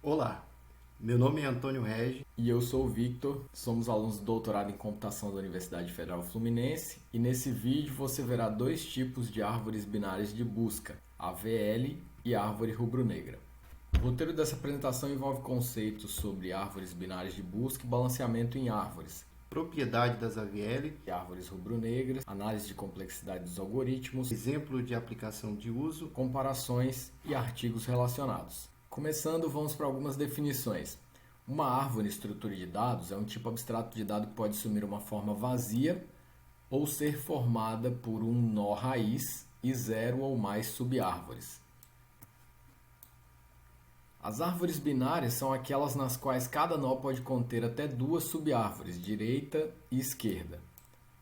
Olá, meu nome é Antônio Regi. E eu sou o Victor, somos alunos do doutorado em computação da Universidade Federal Fluminense e nesse vídeo você verá dois tipos de árvores binárias de busca, AVL e árvore rubro-negra. O roteiro dessa apresentação envolve conceitos sobre árvores binárias de busca e balanceamento em árvores, Propriedade das AVL, e árvores rubro-negras, análise de complexidade dos algoritmos, exemplo de aplicação de uso. comparações e artigos relacionados. Começando, vamos para algumas definições. Uma árvore em estrutura de dados é um tipo abstrato de dado que pode assumir uma forma vazia ou ser formada por um nó raiz e zero ou mais subárvores. As árvores binárias são aquelas nas quais cada nó pode conter até duas subárvores, direita e esquerda.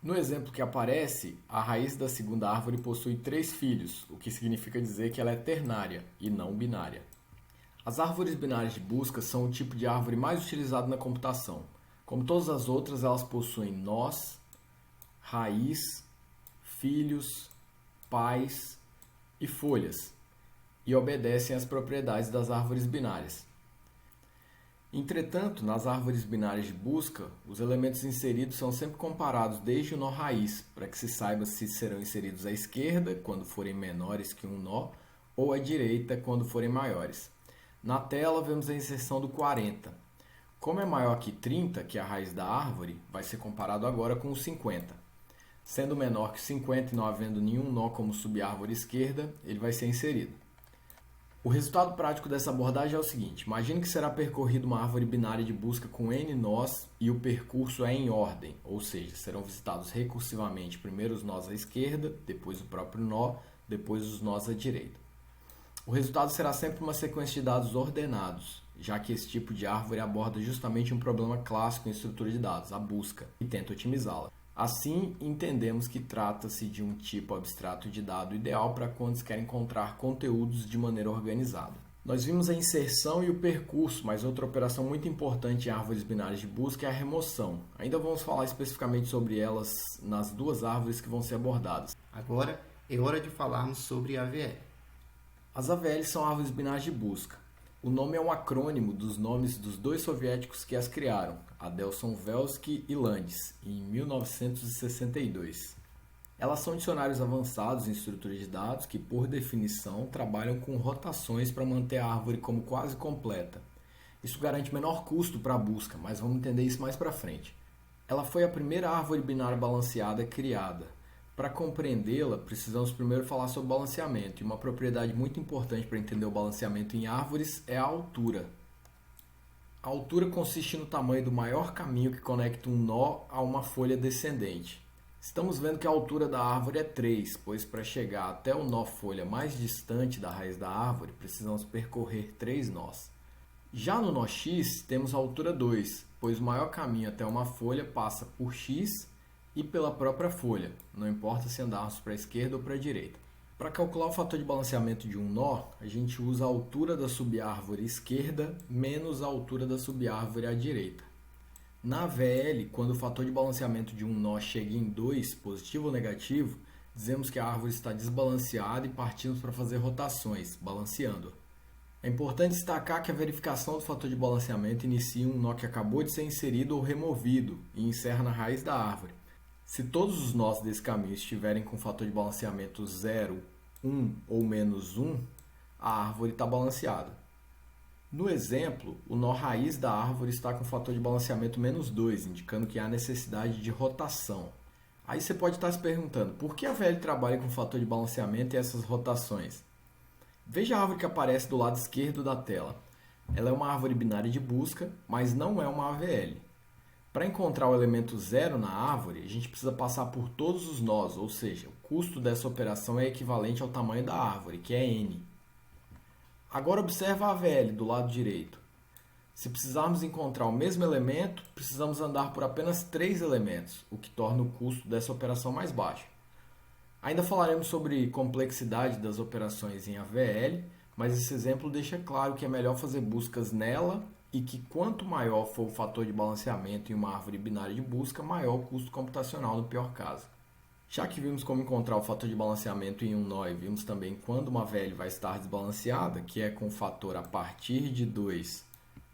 No exemplo que aparece, a raiz da segunda árvore possui 3 filhos, o que significa dizer que ela é ternária e não binária. As árvores binárias de busca são o tipo de árvore mais utilizado na computação. Como todas as outras, elas possuem nós, raiz, filhos, pais e folhas, e obedecem às propriedades das árvores binárias. Entretanto, nas árvores binárias de busca, os elementos inseridos são sempre comparados desde o nó raiz, para que se saiba se serão inseridos à esquerda, quando forem menores que um nó, ou à direita, quando forem maiores. Na tela, vemos a inserção do 40. Como é maior que 30, que é a raiz da árvore, vai ser comparado agora com o 50. Sendo menor que 50 e não havendo nenhum nó como subárvore esquerda, ele vai ser inserido. O resultado prático dessa abordagem é o seguinte: imagine que será percorrida uma árvore binária de busca com N nós e o percurso é em ordem, ou seja, serão visitados recursivamente primeiro os nós à esquerda, depois o próprio nó, depois os nós à direita. O resultado será sempre uma sequência de dados ordenados, já que esse tipo de árvore aborda justamente um problema clássico em estrutura de dados, a busca, e tenta otimizá-la. Assim, entendemos que trata-se de um tipo abstrato de dado ideal para quando se quer encontrar conteúdos de maneira organizada. Nós vimos a inserção e o percurso, mas outra operação muito importante em árvores binárias de busca é a remoção. Ainda vamos falar especificamente sobre elas nas duas árvores que vão ser abordadas. Agora é hora de falarmos sobre AVL. As AVLs são árvores binárias de busca. O nome é um acrônimo dos nomes dos dois soviéticos que as criaram, Adelson Velsky e Landis, em 1962. Elas são dicionários avançados em estrutura de dados que, por definição, trabalham com rotações para manter a árvore como quase completa. Isso garante menor custo para a busca, mas vamos entender isso mais para frente. Ela foi a primeira árvore binária balanceada criada. Para compreendê-la, precisamos primeiro falar sobre balanceamento, e uma propriedade muito importante para entender o balanceamento em árvores é a altura. A altura consiste no tamanho do maior caminho que conecta um nó a uma folha descendente. Estamos vendo que a altura da árvore é 3, pois para chegar até o nó folha mais distante da raiz da árvore, precisamos percorrer 3 nós. Já no nó X, temos a altura 2, pois o maior caminho até uma folha passa por X e pela própria folha, não importa se andarmos para a esquerda ou para a direita. Para calcular o fator de balanceamento de um nó, a gente usa a altura da subárvore esquerda menos a altura da subárvore à direita. Na AVL, quando o fator de balanceamento de um nó chega em 2, positivo ou negativo, dizemos que a árvore está desbalanceada e partimos para fazer rotações, balanceando-a. É importante destacar que a verificação do fator de balanceamento inicia um nó que acabou de ser inserido ou removido e encerra na raiz da árvore. Se todos os nós desse caminho estiverem com fator de balanceamento 0, 1 ou menos 1, a árvore está balanceada. No exemplo, o nó raiz da árvore está com fator de balanceamento menos 2, indicando que há necessidade de rotação. Aí você pode estar se perguntando, por que a AVL trabalha com fator de balanceamento e essas rotações? Veja a árvore que aparece do lado esquerdo da tela. Ela é uma árvore binária de busca, mas não é uma AVL. Para encontrar o elemento 0 na árvore, a gente precisa passar por todos os nós, ou seja, o custo dessa operação é equivalente ao tamanho da árvore, que é n. Agora observa a AVL do lado direito. Se precisarmos encontrar o mesmo elemento, precisamos andar por apenas 3 elementos, o que torna o custo dessa operação mais baixo. Ainda falaremos sobre complexidade das operações em AVL, mas esse exemplo deixa claro que é melhor fazer buscas nela e que quanto maior for o fator de balanceamento em uma árvore binária de busca, maior o custo computacional no pior caso. Já que vimos como encontrar o fator de balanceamento em um nó e vimos também quando uma AVL vai estar desbalanceada, que é com o fator a partir de 2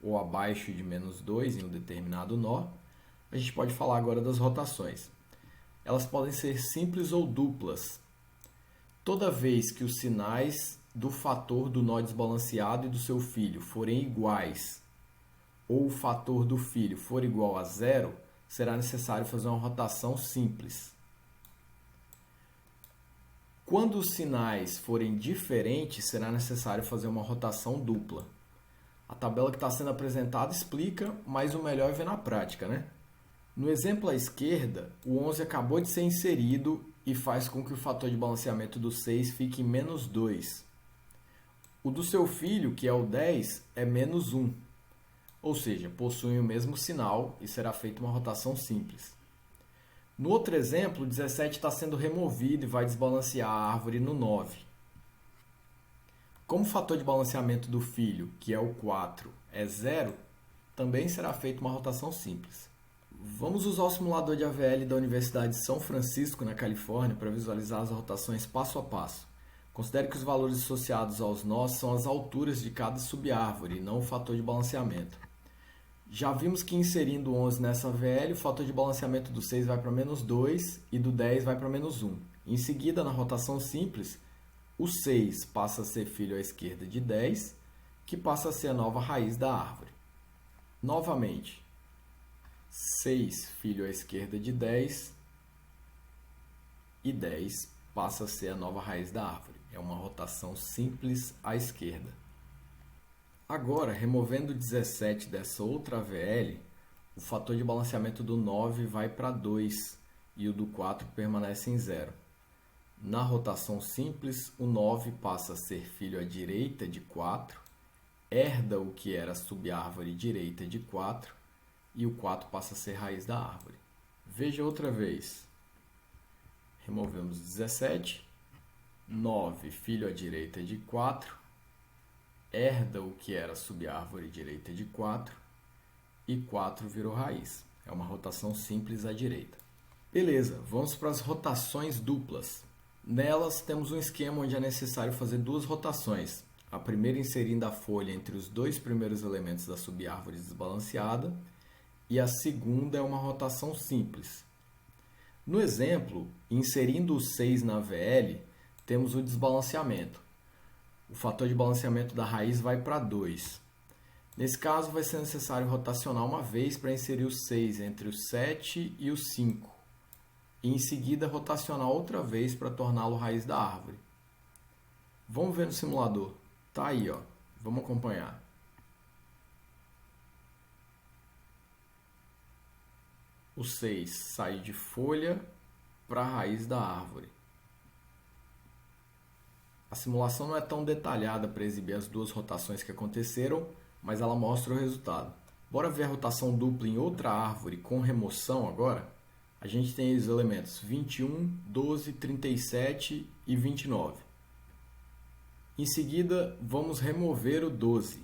ou abaixo de menos 2 em um determinado nó, a gente pode falar agora das rotações. Elas podem ser simples ou duplas. Toda vez que os sinais do fator do nó desbalanceado e do seu filho forem iguais, ou o fator do filho for igual a zero, será necessário fazer uma rotação simples. Quando os sinais forem diferentes, será necessário fazer uma rotação dupla. A tabela que está sendo apresentada explica, mas o melhor é ver na prática, né? No exemplo à esquerda, o 11 acabou de ser inserido e faz com que o fator de balanceamento do 6 fique em menos 2. O do seu filho, que é o 10, é menos 1. Ou seja, possuem o mesmo sinal e será feita uma rotação simples. No outro exemplo, o 17 está sendo removido e vai desbalancear a árvore no 9. Como o fator de balanceamento do filho, que é o 4, é 0, também será feita uma rotação simples. Vamos usar o simulador de AVL da Universidade de São Francisco, na Califórnia, para visualizar as rotações passo a passo. Considere que os valores associados aos nós são as alturas de cada subárvore, e não o fator de balanceamento. Já vimos que inserindo o 11 nessa AVL, o fator de balanceamento do 6 vai para menos 2 e do 10 vai para menos 1. Em seguida, na rotação simples, o 6 passa a ser filho à esquerda de 10, que passa a ser a nova raiz da árvore. Novamente, 6 filho à esquerda de 10 e 10 passa a ser a nova raiz da árvore. É uma rotação simples à esquerda. Agora, removendo o 17 dessa outra AVL, o fator de balanceamento do 9 vai para 2 e o do 4 permanece em 0. Na rotação simples, o 9 passa a ser filho à direita de 4, herda o que era a subárvore direita de 4 e o 4 passa a ser raiz da árvore. Veja outra vez. Removemos 17, 9 filho à direita de 4, herda o que era a subárvore direita de 4 e 4 virou raiz. É uma rotação simples à direita. Beleza, vamos para as rotações duplas. Nelas temos um esquema onde é necessário fazer duas rotações. A primeira inserindo a folha entre os dois primeiros elementos da subárvore desbalanceada e a segunda é uma rotação simples. No exemplo, inserindo o 6 na VL, temos o desbalanceamento. O fator de balanceamento da raiz vai para 2. Nesse caso, vai ser necessário rotacionar uma vez para inserir o 6 entre o 7 e o 5. E em seguida, rotacionar outra vez para torná-lo raiz da árvore. Vamos ver no simulador. Tá aí, ó. Vamos acompanhar. O 6 sai de folha para a raiz da árvore. A simulação não é tão detalhada para exibir as duas rotações que aconteceram, mas ela mostra o resultado. Bora ver a rotação dupla em outra árvore com remoção agora? A gente tem os elementos 21, 12, 37 e 29. Em seguida, vamos remover o 12.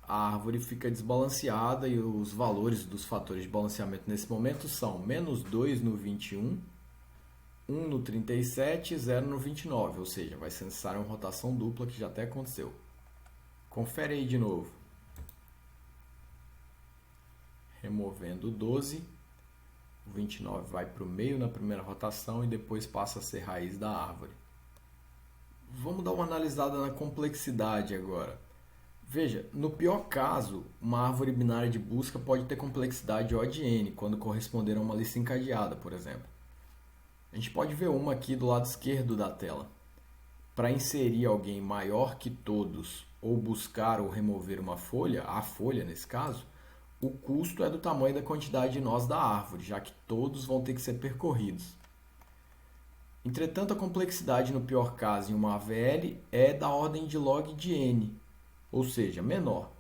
A árvore fica desbalanceada e os valores dos fatores de balanceamento nesse momento são menos 2 no 21, 1 no 37 e 0 no 29, ou seja, vai ser necessária uma rotação dupla que já até aconteceu. Confere aí de novo. Removendo o 12, o 29 vai para o meio na primeira rotação e depois passa a ser raiz da árvore. Vamos dar uma analisada na complexidade agora. Veja, no pior caso, uma árvore binária de busca pode ter complexidade O de n, quando corresponder a uma lista encadeada, por exemplo. A gente pode ver uma aqui do lado esquerdo da tela. Para inserir alguém maior que todos ou buscar ou remover uma folha, a folha nesse caso, o custo é do tamanho da quantidade de nós da árvore, já que todos vão ter que ser percorridos. Entretanto, a complexidade no pior caso em uma AVL é da ordem de log de n, ou seja, menor.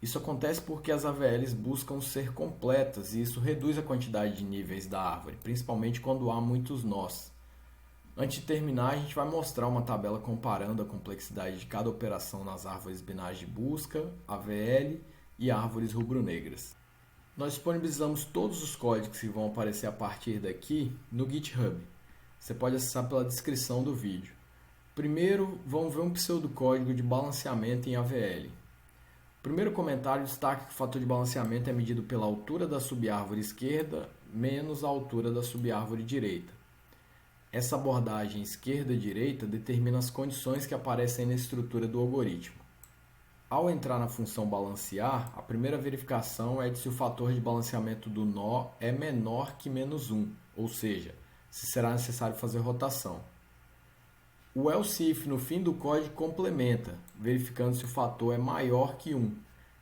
Isso acontece porque as AVLs buscam ser completas e isso reduz a quantidade de níveis da árvore, principalmente quando há muitos nós. Antes de terminar, a gente vai mostrar uma tabela comparando a complexidade de cada operação nas árvores binárias de busca, AVL e árvores rubro-negras. Nós disponibilizamos todos os códigos que vão aparecer a partir daqui no GitHub. Você pode acessar pela descrição do vídeo. Primeiro, vamos ver um pseudocódigo de balanceamento em AVL. O Primeiro comentário destaca que o fator de balanceamento é medido pela altura da subárvore esquerda menos a altura da subárvore direita. Essa abordagem esquerda-direita determina as condições que aparecem na estrutura do algoritmo. Ao entrar na função balancear, a primeira verificação é de se o fator de balanceamento do nó é menor que menos 1, ou seja, se será necessário fazer rotação. O else if no fim do código complementa, verificando se o fator é maior que 1,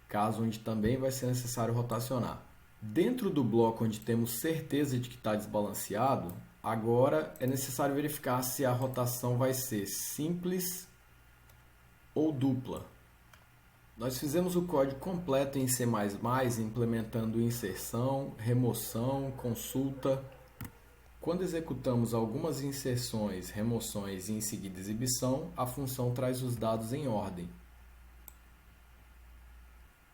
caso onde também vai ser necessário rotacionar. Dentro do bloco onde temos certeza de que está desbalanceado, agora é necessário verificar se a rotação vai ser simples ou dupla. Nós fizemos o código completo em C++, implementando inserção, remoção, consulta. Quando executamos algumas inserções, remoções e em seguida exibição, a função traz os dados em ordem.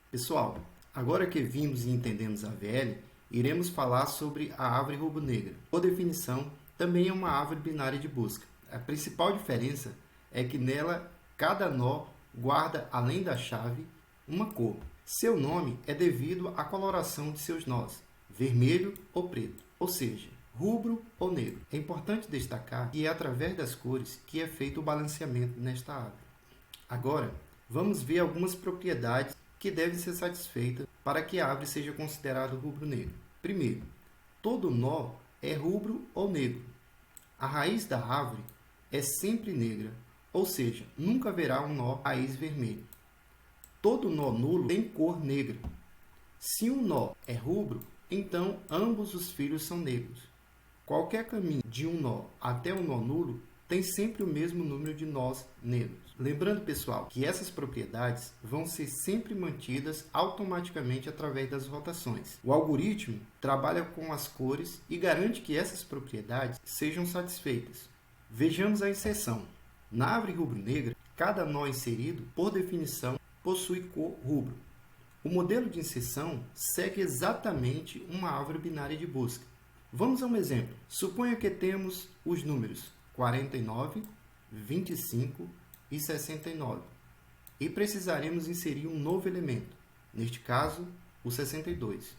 Pessoal, agora que vimos e entendemos a AVL, iremos falar sobre a árvore rubro-negra. Por definição, também é uma árvore binária de busca. A principal diferença é que nela cada nó guarda, além da chave, uma cor. Seu nome é devido à coloração de seus nós, vermelho ou preto, ou seja, rubro ou negro. É importante destacar que é através das cores que é feito o balanceamento nesta árvore. Agora, vamos ver algumas propriedades que devem ser satisfeitas para que a árvore seja considerada rubro-negro. Primeiro, todo nó é rubro ou negro. A raiz da árvore é sempre negra, ou seja, nunca haverá um nó raiz vermelho. Todo nó nulo tem cor negra. Se um nó é rubro, então ambos os filhos são negros. Qualquer caminho de um nó até um nó nulo tem sempre o mesmo número de nós negros. Lembrando, pessoal, que essas propriedades vão ser sempre mantidas automaticamente através das rotações. O algoritmo trabalha com as cores e garante que essas propriedades sejam satisfeitas. Vejamos a inserção. Na árvore rubro-negra, cada nó inserido, por definição, possui cor rubro. O modelo de inserção segue exatamente uma árvore binária de busca. Vamos a um exemplo. Suponha que temos os números 49, 25 e 69 e precisaremos inserir um novo elemento, neste caso, o 62.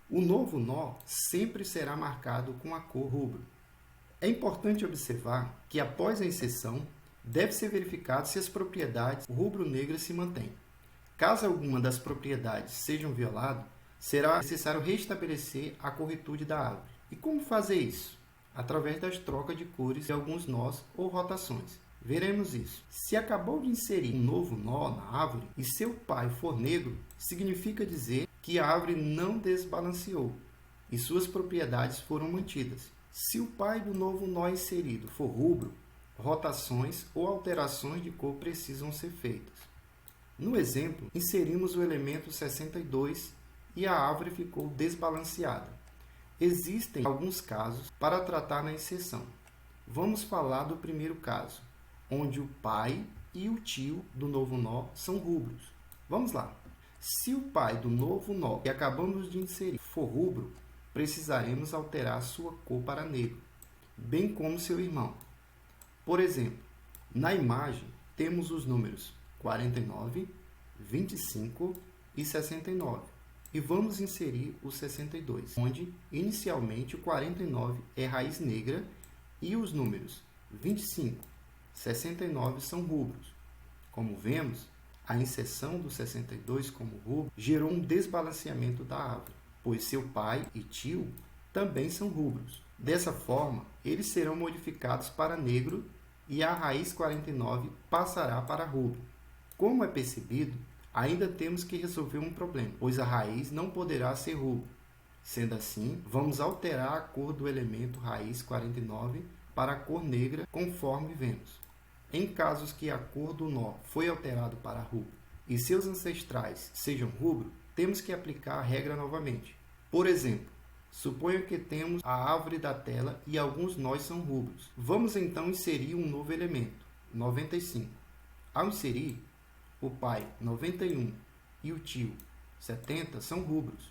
O novo nó sempre será marcado com a cor rubro. É importante observar que após a inserção, deve ser verificado se as propriedades rubro-negras se mantêm. Caso alguma das propriedades sejam violadas, será necessário restabelecer a corretude da árvore. E como fazer isso? Através das trocas de cores de alguns nós ou rotações. Veremos isso. Se acabou de inserir um novo nó na árvore e seu pai for negro, significa dizer que a árvore não desbalanceou e suas propriedades foram mantidas. Se o pai do novo nó inserido for rubro, rotações ou alterações de cor precisam ser feitas. No exemplo, inserimos o elemento 62 e a árvore ficou desbalanceada. Existem alguns casos para tratar na inserção. Vamos falar do primeiro caso, onde o pai e o tio do novo nó são rubros. Vamos lá. Se o pai do novo nó que acabamos de inserir for rubro, precisaremos alterar sua cor para negro, bem como seu irmão. Por exemplo, na imagem temos os números 49, 25 e 69. E vamos inserir o 62, onde inicialmente o 49 é raiz negra e os números 25, 69 são rubros. Como vemos, a inserção do 62 como rubro gerou um desbalanceamento da árvore, pois seu pai e tio também são rubros. Dessa forma, eles serão modificados para negro e a raiz 49 passará para rubro. Como é percebido, ainda temos que resolver um problema, pois a raiz não poderá ser rubro. Sendo assim, vamos alterar a cor do elemento raiz 49 para a cor negra, conforme vemos. Em casos que a cor do nó foi alterado para rubro e seus ancestrais sejam rubro, temos que aplicar a regra novamente. Por exemplo, suponha que temos a árvore da tela e alguns nós são rubros. Vamos então inserir um novo elemento, 95. Ao inserir, o pai 91 e o tio 70 são rubros.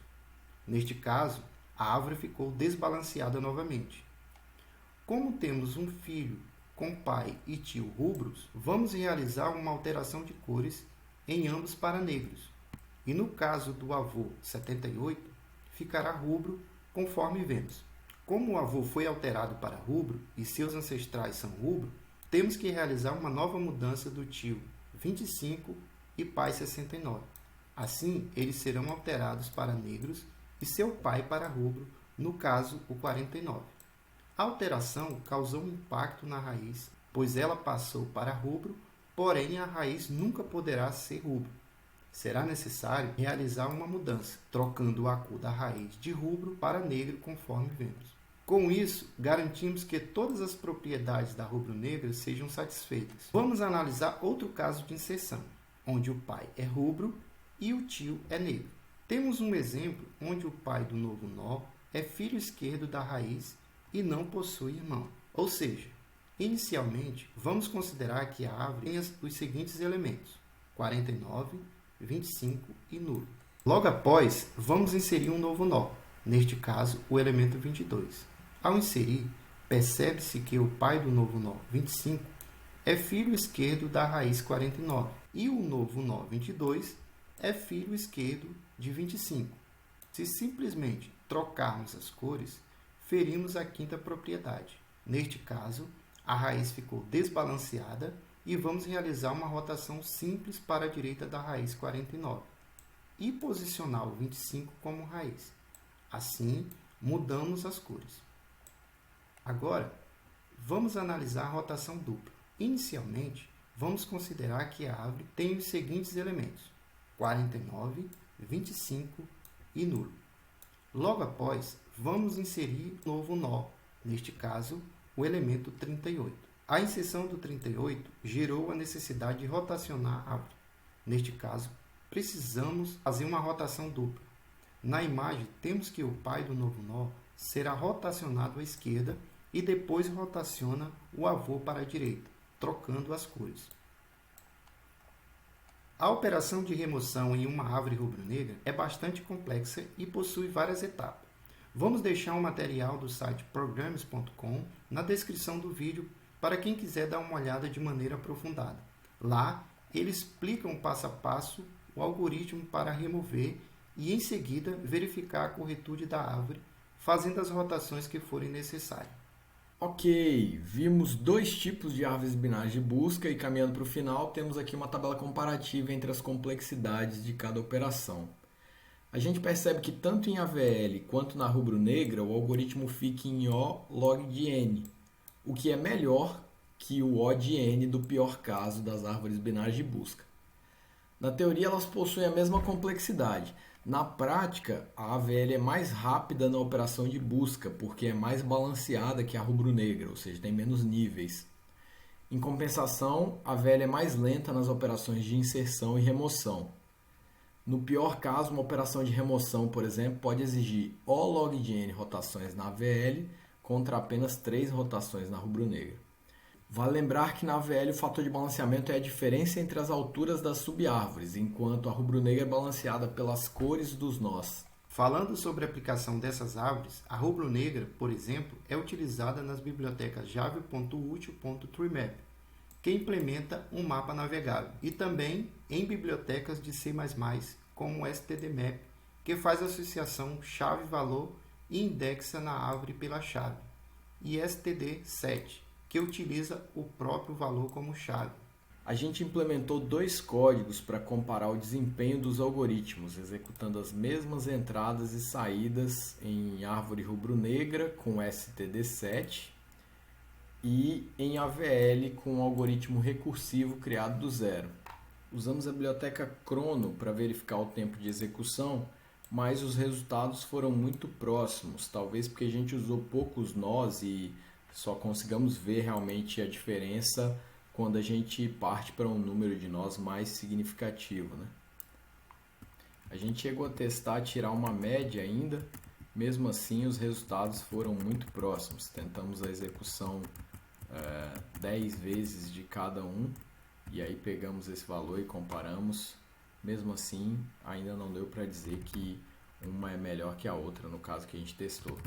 Neste caso, a árvore ficou desbalanceada novamente. Como temos um filho com pai e tio rubros, vamos realizar uma alteração de cores em ambos para negros. E no caso do avô 78, ficará rubro, conforme vemos. Como o avô foi alterado para rubro e seus ancestrais são rubro, temos que realizar uma nova mudança do tio 25 e pai 69. Assim, eles serão alterados para negros e seu pai para rubro, no caso, o 49. A alteração causou um impacto na raiz, pois ela passou para rubro, porém a raiz nunca poderá ser rubro. Será necessário realizar uma mudança, trocando a cor da raiz de rubro para negro, conforme vemos. Com isso, garantimos que todas as propriedades da rubro-negra sejam satisfeitas. Vamos analisar outro caso de inserção, onde o pai é rubro e o tio é negro. Temos um exemplo onde o pai do novo nó é filho esquerdo da raiz e não possui irmão. Ou seja, inicialmente, vamos considerar que a árvore tem os seguintes elementos: 49, 25 e nulo. Logo após, vamos inserir um novo nó, neste caso, o elemento 22. Ao inserir, percebe-se que o pai do novo nó 25 é filho esquerdo da raiz 49 e o novo nó 22 é filho esquerdo de 25. Se simplesmente trocarmos as cores, ferimos a quinta propriedade. Neste caso, a raiz ficou desbalanceada e vamos realizar uma rotação simples para a direita da raiz 49 e posicionar o 25 como raiz. Assim, mudamos as cores. Agora, vamos analisar a rotação dupla. Inicialmente, vamos considerar que a árvore tem os seguintes elementos: 49, 25 e nulo. Logo após, vamos inserir um novo nó, neste caso, o elemento 38. A inserção do 38 gerou a necessidade de rotacionar a árvore. Neste caso, precisamos fazer uma rotação dupla. Na imagem, temos que o pai do novo nó será rotacionado à esquerda e depois rotaciona o avô para a direita, trocando as cores. A operação de remoção em uma árvore rubro-negra é bastante complexa e possui várias etapas. Vamos deixar um material do site programmers.com na descrição do vídeo para quem quiser dar uma olhada de maneira aprofundada. Lá, eles explicam passo a passo o algoritmo para remover e, em seguida, verificar a corretude da árvore, fazendo as rotações que forem necessárias. Ok, vimos dois tipos de árvores binárias de busca e, caminhando para o final, temos aqui uma tabela comparativa entre as complexidades de cada operação. A gente percebe que tanto em AVL quanto na rubro-negra o algoritmo fica em O log de n, o que é melhor que o O de n do pior caso das árvores binárias de busca. Na teoria elas possuem a mesma complexidade. Na prática, a AVL é mais rápida na operação de busca, porque é mais balanceada que a rubro-negra, ou seja, tem menos níveis. Em compensação, a AVL é mais lenta nas operações de inserção e remoção. No pior caso, uma operação de remoção, por exemplo, pode exigir O log de n rotações na AVL contra apenas 3 rotações na rubro-negra. Vale lembrar que na AVL o fator de balanceamento é a diferença entre as alturas das subárvores, enquanto a rubro-negra é balanceada pelas cores dos nós. Falando sobre a aplicação dessas árvores, a rubro-negra, por exemplo, é utilizada nas bibliotecas java.util.treemap, que implementa um mapa navegável, e também em bibliotecas de C++, como o stdmap, que faz associação chave-valor e indexa na árvore pela chave, e std7, que utiliza o próprio valor como chave. A gente implementou dois códigos para comparar o desempenho dos algoritmos, executando as mesmas entradas e saídas em árvore rubro-negra com std7 e em AVL com um algoritmo recursivo criado do zero. Usamos a biblioteca Crono para verificar o tempo de execução, mas os resultados foram muito próximos, talvez porque a gente usou poucos nós e só consigamos ver realmente a diferença quando a gente parte para um número de nós mais significativo, né? A gente chegou a testar, tirar uma média ainda, mesmo assim os resultados foram muito próximos. Tentamos a execução 10 vezes de cada um e aí pegamos esse valor e comparamos. Mesmo assim, ainda não deu para dizer que uma é melhor que a outra no caso que a gente testou.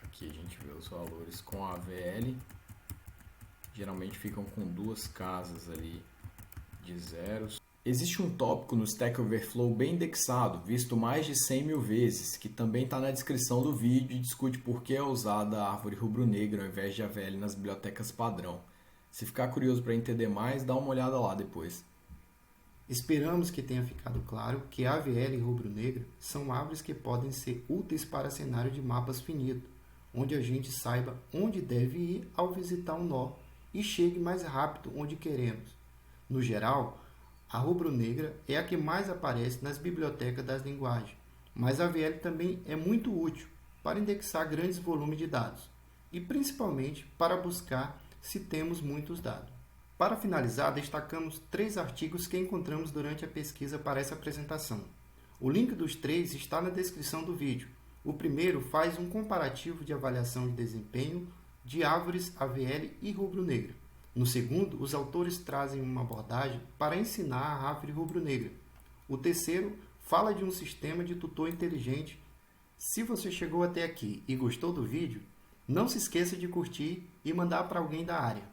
Aqui a gente vê os valores com a AVL Geralmente ficam com 2 casas ali de zeros. Existe um tópico no Stack Overflow bem indexado, visto mais de 100 mil vezes, que também está na descrição do vídeo e discute por que é usada a árvore rubro-negra ao invés de AVL nas bibliotecas padrão. Se ficar curioso para entender mais, dá uma olhada lá depois. Esperamos que tenha ficado claro que AVL e rubro-negra são árvores que podem ser úteis para cenário de mapas finitos, onde a gente saiba onde deve ir ao visitar um nó e chegue mais rápido onde queremos. No geral, a rubro-negra é a que mais aparece nas bibliotecas das linguagens, mas a AVL também é muito útil para indexar grandes volumes de dados e principalmente para buscar se temos muitos dados. Para finalizar, destacamos 3 artigos que encontramos durante a pesquisa para essa apresentação. O link dos 3 está na descrição do vídeo. O primeiro faz um comparativo de avaliação de desempenho de árvores AVL e rubro-negra. No segundo, os autores trazem uma abordagem para ensinar a árvore rubro-negra. O terceiro fala de um sistema de tutor inteligente. Se você chegou até aqui e gostou do vídeo, não se esqueça de curtir e mandar para alguém da área.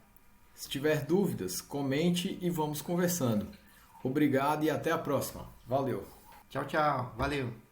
Se tiver dúvidas, comente e vamos conversando. Obrigado e até a próxima. Valeu! Tchau, tchau. Valeu!